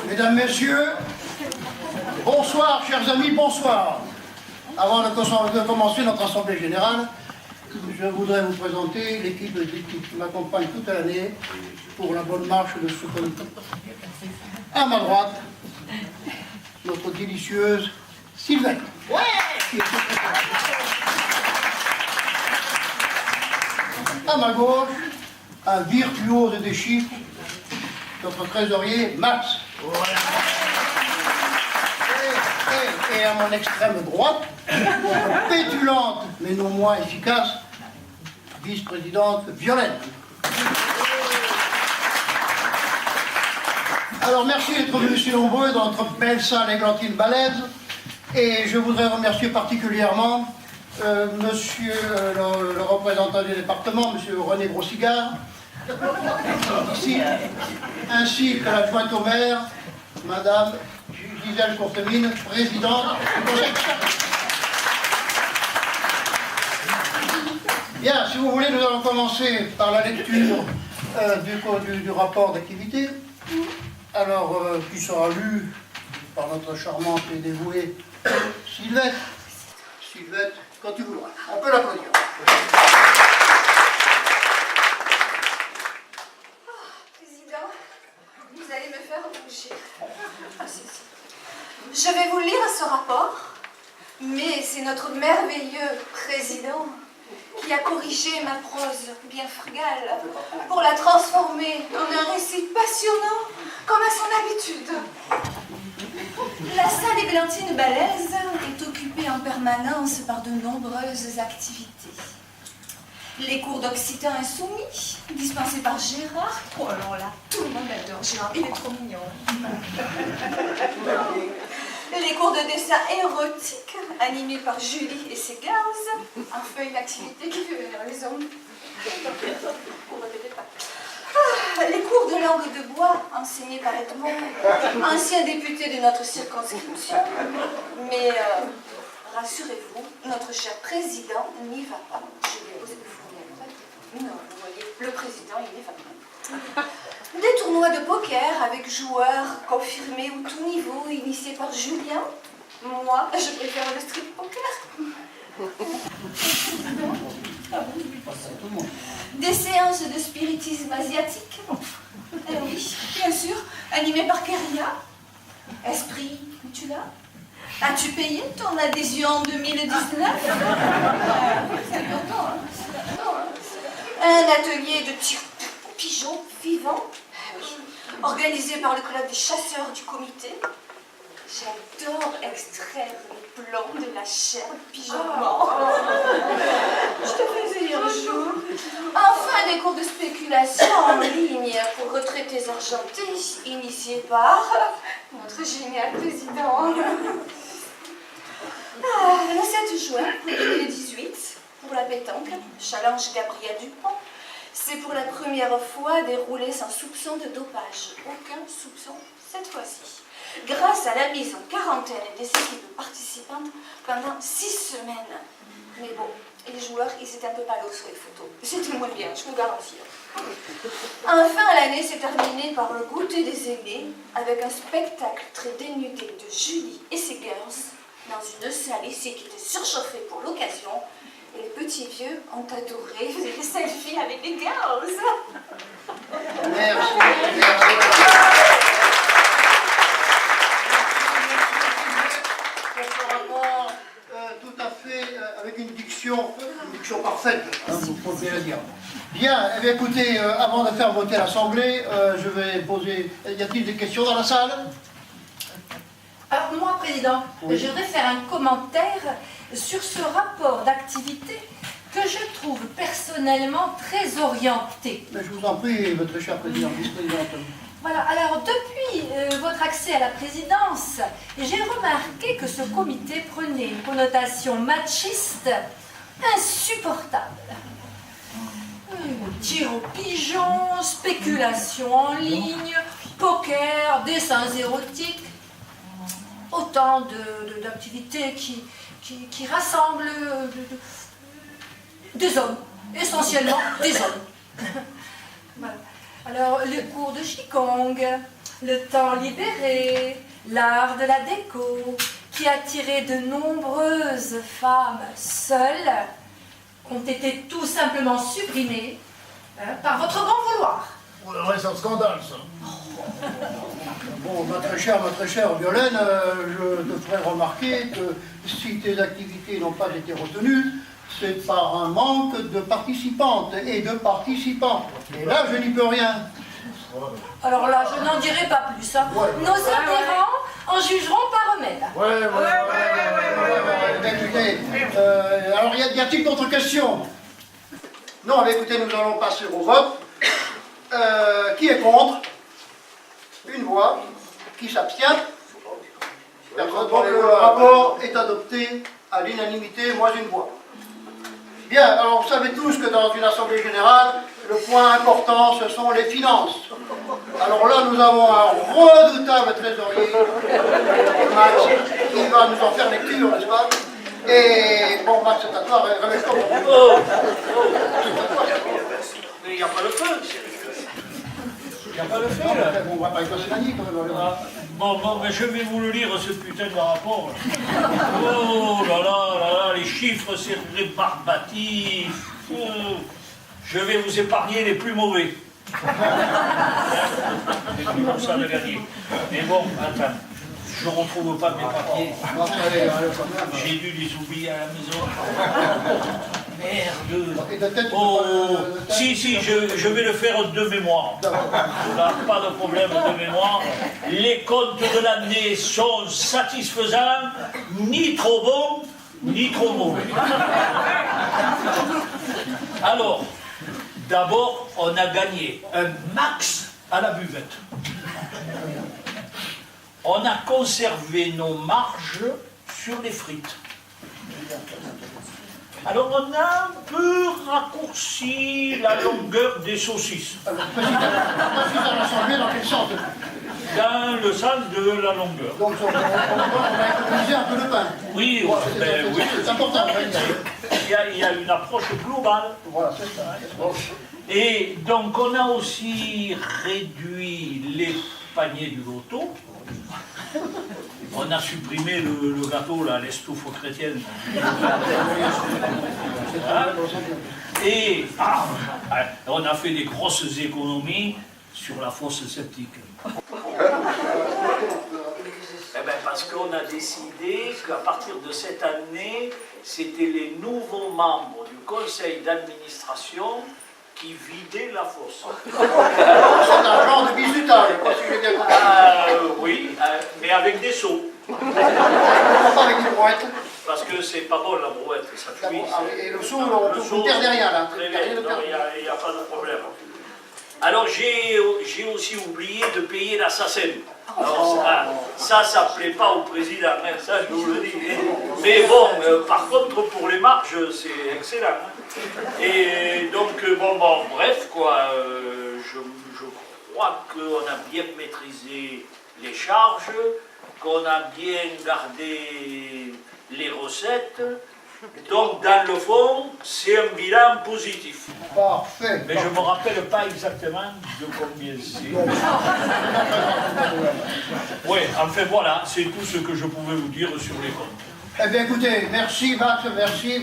Mesdames, Messieurs, bonsoir, chers amis, bonsoir. Avant de commencer notre assemblée générale, je voudrais vous présenter l'équipe qui m'accompagne toute l'année pour la bonne marche de ce comité. À ma droite, notre délicieuse Sylvette. Ouais. À ma gauche, un virtuose des chiffres, notre trésorier Max. Voilà. Et à mon extrême droite, pétulante mais non moins efficace, vice-présidente Violette. Alors merci d'être venus si nombreux dans notre belle salle églantine balèze. Et je voudrais remercier particulièrement monsieur le représentant du département, monsieur René Grossigard, ici, ainsi que l'adjointe au maire, madame Gisèle Courtemine, présidente du conseil. Bien, si vous voulez, nous allons commencer par la lecture du rapport d'activité. Alors, qui sera lu par notre charmante et dévouée Sylvette. Sylvette, quand tu voudras. On peut l'applaudir. Président, vous allez me faire rougir. Je vais vous lire ce rapport, mais c'est notre merveilleux président qui a corrigé ma prose bien frugale pour la transformer en un récit passionnant comme à son habitude. La salle églantine balèze est occupée en permanence par de nombreuses activités. Les cours d'occitan insoumis, dispensés par Gérard. Oh alors là, tout le monde adore Gérard, il est trop mignon. Les cours de dessin érotique, animés par Julie et ses gaz. Enfin, une activité qui fait venir les hommes. Les cours de langue de bois, enseignés par Edmond, ancien député de notre circonscription. Mais rassurez-vous, notre cher président n'y va pas. Je vais vous fournir. Non, vous voyez, le président, il n'y va pas. Des tournois de poker avec joueurs confirmés ou tout niveau, initiés par Julien. Moi, je préfère le street poker. Des séances de spiritisme asiatique. Eh oui, bien sûr, animées par Keria. Esprit, tu l'as? As-tu payé ton adhésion en 2019? C'est important, hein? Un atelier de tir pigeon vivant, organisé par le club des chasseurs du comité. J'adore extraire les plans de la chair de pigeon mort. Je te faisais un jour. Enfin, des cours de spéculation en ligne pour retraités argentés, initiés par notre génial président. Le 7 juin 2018, pour la pétanque, challenge Gabriel Dupont. C'est pour la première fois déroulé sans soupçon de dopage. Aucun soupçon cette fois-ci. Grâce à la mise en quarantaine des équipes participantes pendant 6 semaines. Mais bon, les joueurs, ils étaient un peu palos sur les photos. C'était moins bien, je vous garantis. Enfin, l'année s'est terminée par le goûter des aînés, avec un spectacle très dénudé de Julie et ses girls, dans une salle ici qui était surchauffée pour l'occasion. Et les petits vieux ont adoré les selfies avec les girls. Merci. Votre rapport, tout à fait, avec une diction parfaite, hein, vous pouvez le dire. Bien, eh bien écoutez, avant de faire voter l'Assemblée, je vais poser... Y a-t-il des questions dans la salle? Alors moi, Président, oui. Je voudrais faire un commentaire sur ce rapport d'activité que je trouve personnellement très orienté. Mais je vous en prie, votre cher président, vice-présidente. Voilà, alors depuis votre accès à la présidence, j'ai remarqué que ce comité prenait une connotation machiste insupportable. Tir au pigeon, spéculation en ligne, poker, dessins érotiques. Autant d'activités qui rassemblent des hommes, essentiellement des hommes. Voilà. Alors, le cours de Qigong, le temps libéré, l'art de la déco, qui a attiré de nombreuses femmes seules, ont été tout simplement supprimés par votre bon vouloir. Ouais, c'est un scandale, ça. Bon, ma très chère Violaine, je te ferai remarquer que si tes activités n'ont pas été retenues, c'est par un manque de participantes et de participants. Et là, je n'y peux rien. Alors là, je n'en dirai pas plus. Hein. Ouais. Nos adhérents en jugeront par eux-mêmes. Ouais. Écoutez, alors y a-t-il d'autres questions? Non, mais écoutez, nous allons passer au vote. Qui est contre? Une voix. Qui s'abstient? Personne. Donc le rapport est adopté à l'unanimité, moins une voix. Bien, alors vous savez tous que dans une assemblée générale, le point important, ce sont les finances. Alors là, nous avons un redoutable trésorier, Max, qui va nous en faire lecture, n'est-ce pas? Et bon, Max, c'est à toi, réveille-toi. Mais il n'y a pas le feu. Il n'y a pas le feu, là. Bon, on va pas y passer la nuit, quand même. Bon, mais je vais vous le lire, ce putain de rapport. Oh là là, les chiffres, c'est rébarbatif. Je vais vous épargner les plus mauvais. C'est comme ça de gagner. Mais bon, attends, je ne retrouve pas mes papiers. J'ai dû les oublier à la maison. Merde. Oh, si, je vais le faire de mémoire. Là, pas de problème de mémoire. Les comptes de l'année sont satisfaisants, ni trop bons, ni trop mauvais. Alors, d'abord, on a gagné un max à la buvette. On a conservé nos marges sur les frites. Alors on a un peu raccourci la longueur des saucisses. Alors, président, dans l'Assemblée, dans quel sens? Dans le sens de la longueur. Donc on va économiser un peu le pain. Oui, oui. C'est important. Il y a une approche globale. Voilà, c'est ça. Et donc on a aussi réduit les paniers du loto. On a supprimé le gâteau, là, l'estouffe chrétienne. Hein? Et on a fait des grosses économies sur la fosse septique. Eh bien, parce qu'on a décidé qu'à partir de cette année, c'était les nouveaux membres du conseil d'administration qui vidaient la fosse. C'est un genre de bizutage, si j'ai bien compris. Oui, mais avec des seaux. Pas avec des brouettes. Parce que c'est pas bon la brouette, ça fuit. Et le seau, on ne perd rien là. Il n'y a pas de problème. Alors j'ai aussi oublié de payer l'assassin. Alors ça ne plaît pas au président, hein, ça je vous le dis. Mais bon, par contre pour les marges, c'est excellent. Hein. Et donc, bref, quoi, je crois qu'on a bien maîtrisé les charges, qu'on a bien gardé les recettes. Donc, dans le fond, c'est un bilan positif. Parfait. Mais je ne me rappelle pas exactement de combien c'est. Oui, enfin voilà, c'est tout ce que je pouvais vous dire sur les comptes. Eh bien écoutez, merci Max, merci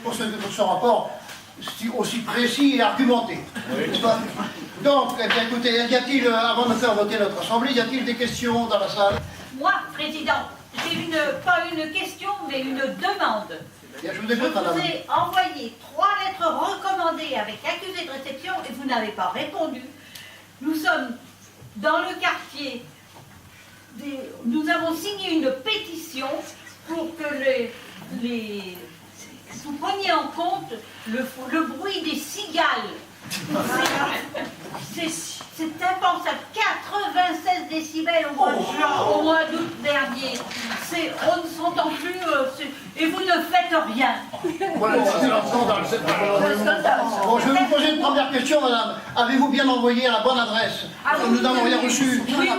pour ce rapport aussi précis et argumenté. Oui. Donc, eh bien écoutez, y a-t-il, avant de faire voter notre assemblée, y a-t-il des questions dans la salle? Moi, Président, j'ai pas une question, mais une demande. Bien, je vous Je écoute, madame. vous ai envoyé 3 lettres recommandées avec accusé de réception et vous n'avez pas répondu. Nous sommes dans le quartier, nous avons signé une pétition pour que vous preniez en compte le bruit des cigales. C'est impensable. 96 décibels au mois d'août dernier. On ne s'entend plus et vous ne faites rien. Voilà, c'est un scandale. Bon, je vais vous poser une première question, madame. Avez-vous bien envoyé à la bonne adresse? Nous n'avons rien reçu. Oui.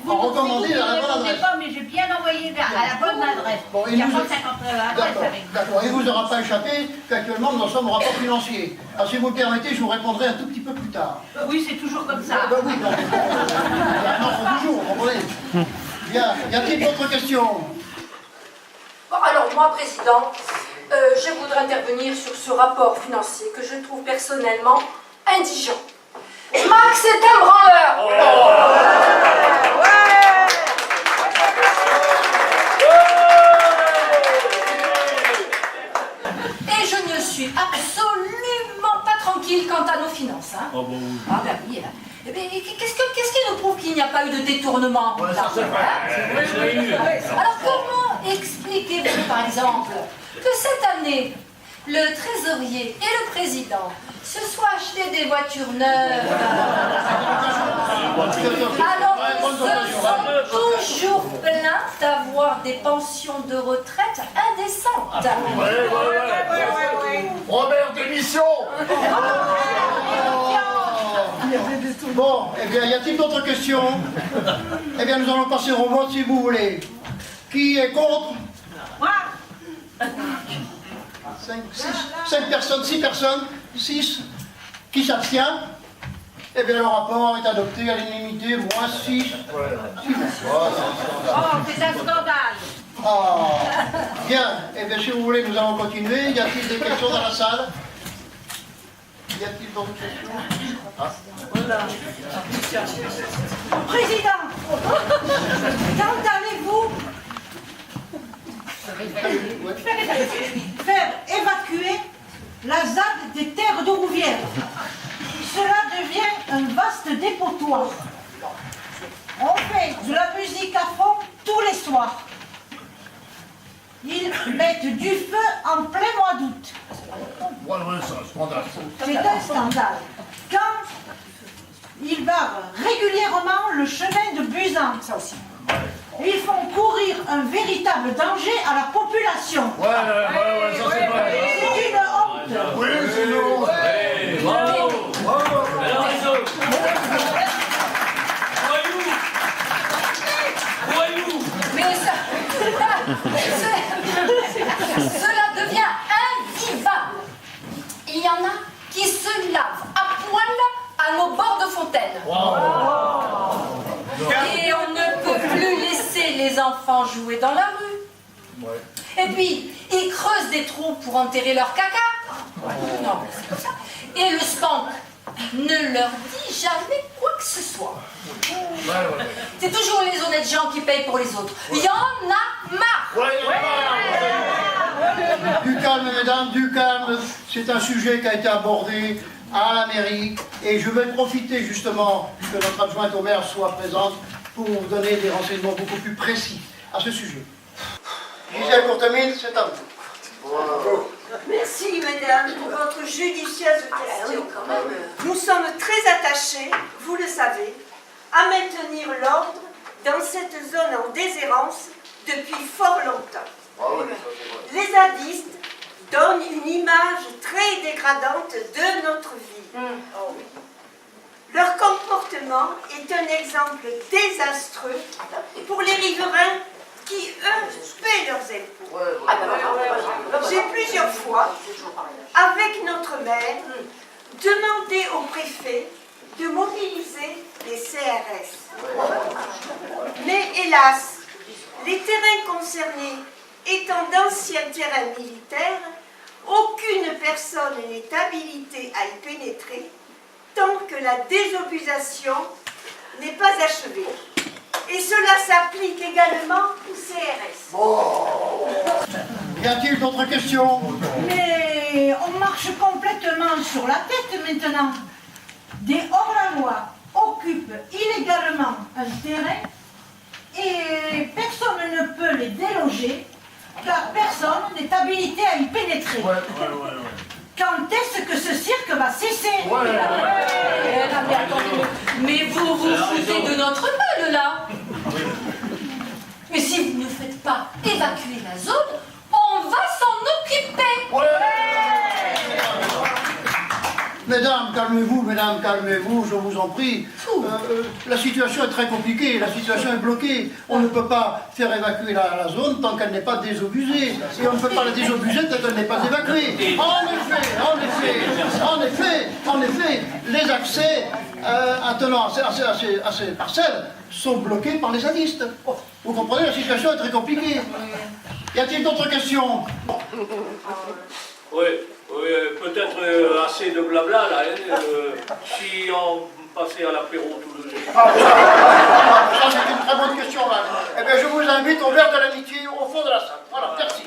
vous recommandé à la bonne répondez adresse. pas, mais j'ai bien envoyé à la bonne adresse. Bon, Il y a nous- 150 adresses D'accord, avec vous. d'accord. Il ne vous aura pas échappé qu'actuellement nous en sommes au rapport financier. Alors si vous le permettez, je vous répondrai un tout petit peu plus tard. Oui, c'est toujours comme ça. Ben oui, non. Non, faut toujours, vous comprenez. Bien, y a-t-il d'autres questions? Bon, alors moi, Président, je voudrais intervenir sur ce rapport financier que je trouve personnellement indigent. Max est un branleur. Et je ne suis absolument pas tranquille quant à nos finances. Hein. Oh, bon, oui. Ah ben oui. Eh ben, qu'est-ce qui nous prouve qu'il n'y a pas eu de détournement? Ouais, ça c'est vrai. Alors comment expliquez-vous par exemple que cette année, le trésorier et le président se soient achetés des voitures neuves alors qu'ils se sont toujours plaints d'avoir des pensions de retraite indécentes? Robert, démission. Bon, eh bien, y a-t-il d'autres questions? Eh bien, nous allons passer au vote si vous voulez. Qui est contre? Moi, 5 personnes, 6 personnes, 6. Qui s'abstient? Eh bien, le rapport est adopté à l'unanimité, moins 6. oh, c'est un scandale. Ah, bien. Eh bien, si vous voulez, nous allons continuer. Y a-t-il des questions dans la salle? Y a-t-il d'autres questions? Président, quand allez-vous faire évacuer la ZAD des terres de Rouvière? Cela devient un vaste dépotoir. On fait de la musique à fond tous les soirs. Ils mettent du feu en plein mois d'août. C'est un scandale. Quand ils barrent régulièrement le chemin de Busan, ça aussi. Ils font courir un véritable danger à la population. C'est une honte. Oui, c'est nous. Mais cela devient invivable. Il y en a qui se lavent à poil à nos bords de fontaine. Et on ne peut plus laisser les enfants jouer dans la rue. Et puis, ils creusent des trous pour enterrer leur caca. Non, c'est comme ça. Et le spank ne leur dit jamais quoi que ce soit. C'est toujours les honnêtes gens qui payent pour les autres. Il y en a marre. Du calme, mesdames, du calme. C'est un sujet qui a été abordé à la mairie et je vais profiter justement que notre adjointe au maire soit présente pour vous donner des renseignements beaucoup plus précis à ce sujet. Gisèle Courtemine, c'est à vous. Merci, mesdames, pour votre judicieuse question. Nous sommes très attachés, vous le savez, à maintenir l'ordre dans cette zone en déshérence depuis fort longtemps. Les zadistes donnent une image très dégradante de notre vie. Leur comportement est un exemple désastreux pour les riverains qui, eux, paient leurs impôts. J'ai plusieurs fois, avec notre maire, demandé au préfet de mobiliser les CRS. Mais hélas, les terrains concernés étant d'anciens terrains militaires, aucune personne n'est habilitée à y pénétrer tant que la désobusation n'est pas achevée. Et cela s'applique également aux CRS. Y a-t-il d'autres questions? Mais on marche complètement sur la tête maintenant. Des hors-la-loi occupent illégalement un terrain et personne ne peut les déloger car personne n'est habilité à y pénétrer. Quand est-ce que ce cirque va cesser? Mais attendez, mais vous vous foutez de notre gueule là. Mais si vous ne faites pas évacuer la zone, on va s'en occuper. Mesdames, calmez-vous, je vous en prie. La situation est très compliquée, la situation est bloquée. On ne peut pas faire évacuer la zone tant qu'elle n'est pas désobusée. Et on ne peut pas la désobuser tant qu'elle n'est pas évacuée. En effet, les accès attenant à ces parcelles sont bloqués par les zadistes. Vous comprenez, la situation est très compliquée. Y a-t-il d'autres questions? Oui, peut-être assez de blabla là. Si on passait à l'apéro tous les deux. Ça, c'est une très bonne question, Val. Eh bien, je vous invite au verre de l'amitié au fond de la salle. Voilà, merci.